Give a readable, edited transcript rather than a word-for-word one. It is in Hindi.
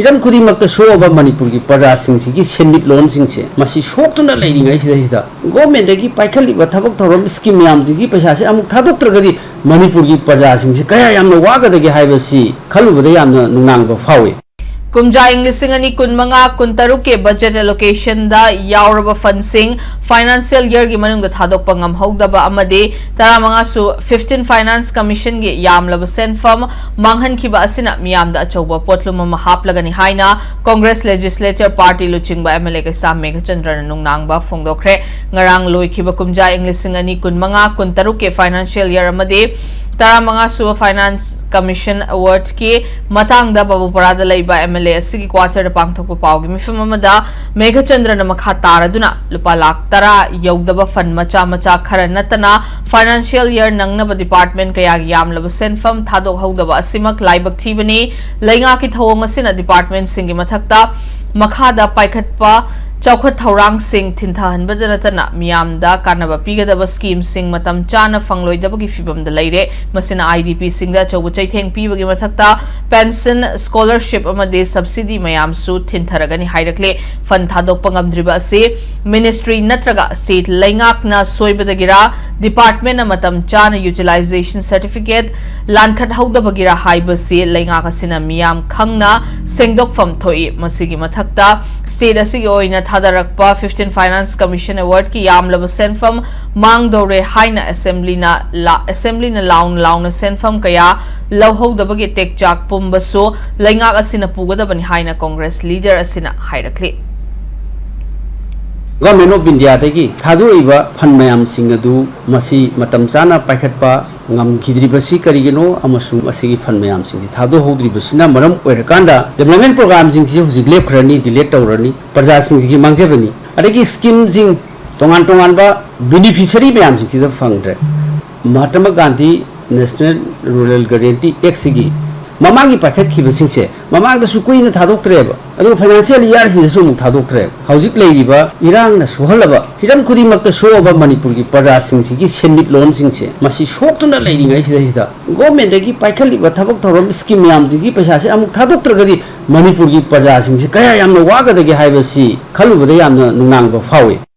हिरम खुदिमक सोब मणिपुर की प्रजा की सेनमिट लोन से सोक्तुना लेरिङैसिदा गभर्नमेंट की पाइखलिबा थबक थौरम स्कीम यामसिंगी पैसा से अमुक थादोक्त्रगदि मणिपुर की प्रजा से कया यामना वागदगे हाइबसि खलुबदे यामना नुंगनांगबा फावे कुमजा इंग्लिसिंग अनि कुनमंगा कुनतरुक के बजट एलोकेशन दा यावरब फंडसिंग फाइनेंशियल ईयर की मनुंग थादोकपा ngamhौदबा अमदे 15 सु 15 फाइनेंस कमीशन के यामलब सेनफम मांगहनखिबा असिना मियामदा अचौबा पोटलुम अमा हापलगनि हाइना कांग्रेस लेजिस्लेटर पार्टी लुचिंगबा एमएलए के साम मेघचंद्र नुंगनांगबा फोंगदोखरे ngarang loikiba kumja इंग्लिसिंग अनि कुनमंगा कुनतरुक के फाइनेंशियल ईयर अमदे 15 सुब फाइनेंस कमीशन अवार्ड के मतांगदा बाबूपरादा लैबा एमएलए असगी क्वार्टर पांगथोकपा पावगी मिफम अमदा मेघचंद्रन मखा तारदुना लुपा लाख 10 यौदबा फंड मचा मचा खर नतना फाइनेंशियल ईयर नंगनब डिपार्टमेंट कया यामलब सेनफम थादोक हौदबा असिमक लाइबक थीबनी लैंगा की थवंग असिना डिपार्टमेंट सिंगी मथक्ता मखादा पाइखटपा चौखट थौरांग सिंह थिंथाहनबद नतना मियामदा कानबा पीगदब स्कीम सिंह मतम चाना फंगलोइदबगी फिबमद लैरे मसिना आईडीपी सिंगदा चौब चैथेंग पीबगी मथक्ता पेंशन स्कॉलरशिप अमदे सब्सिडी मयामसु थिंथरगनि हाइरकले फंड थादोकपा ngamdriba ase मिनिस्ट्री नत्रगा स्टेट लैंगाकना सोइबदगिरा डिपार्टमेंट मतम चाना यूटिलाइजेशन सर्टिफिकेट लानखट हौदबगिरा हाइबसे लैंगाकसिना मियाम खंगना सेंगदोकफम थोइ मसिगी मथक्ता स्टेट असigi ओइना थादरकपा 15 फाइनेंस कमीशन अवार्ड की यामलब सेनफम मांगदौरे हाइना असेंबलीना लाउन सेनफम कया लौहौदबगे टेकचाक पुंबसो लैंगाक असिना पुगदबनि हाइना कांग्रेस लीडर असिना हाइरकले गवर्नमेंट ऑफ इंडिया की थादोइबा फंड मयाम सिंग अदु मसी मतम चाना पाइखटपा ngamkhidribasi karigino amasung asigi fund mayam sing thado hodribasina maram oirkanda development program sing si hujik lepkhrani delete tawrani praja sing gi mangjabani adagi scheme sing tongan tongan ba beneficiary mayam sing da fangdre Mahatma Gandhi National Rural Guarantee Act sigi mamagi paket khibasing se mamag da sukui na thadoktreba adu financial year si su mu thadoktre hojik leiriba irang na sohalaba hiram khudimak ta soba manipur ki praja sing si gi senmit loan sing se masi soktuna leiringai sida government gi paikhaliba thabak thorom scheme yam ji paisa se amuk thadoktragadi manipur ki praja sing se kaya yamna wagadagi haibasi khalubada yamna nunangba fawe